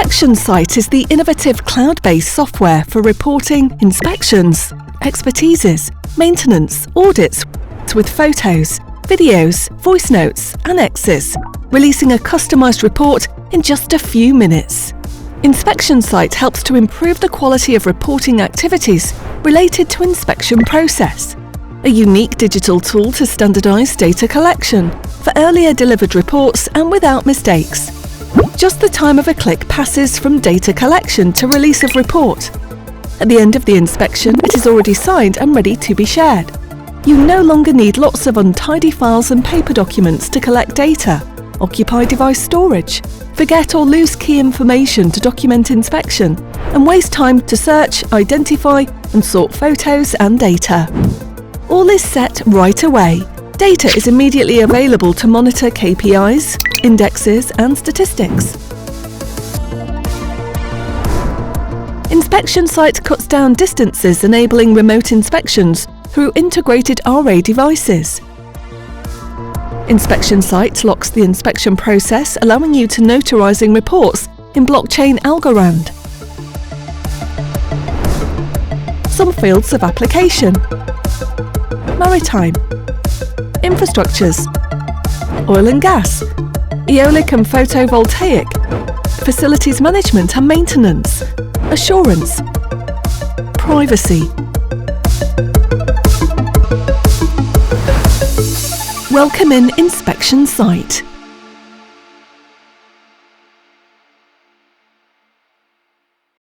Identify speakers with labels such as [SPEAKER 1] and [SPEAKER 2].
[SPEAKER 1] InspectionSite is the innovative cloud-based software for reporting inspections, expertises, maintenance, audits with photos, videos, voice notes, annexes, releasing a customized report in just a few minutes. InspectionSite helps to improve the quality of reporting activities related to inspection process, a unique digital tool to standardize data collection for earlier delivered reports and without mistakes. Just the time of a click passes from data collection to release of report. At the end of the inspection, it is already signed and ready to be shared. You no longer need lots of untidy files and paper documents to collect data, occupy device storage, forget or lose key information to document inspection, and waste time to search, identify, and sort photos and data. All is set right away. Data is immediately available to monitor KPIs, indexes, and statistics. InspectionSite cuts down distances, enabling remote inspections through integrated RA devices. InspectionSite locks the inspection process, allowing you to notarizing reports in blockchain Algorand. Some fields of application: maritime, infrastructures, oil and gas, eolic and photovoltaic, facilities management and maintenance, assurance, privacy. Welcome in InspectionSite.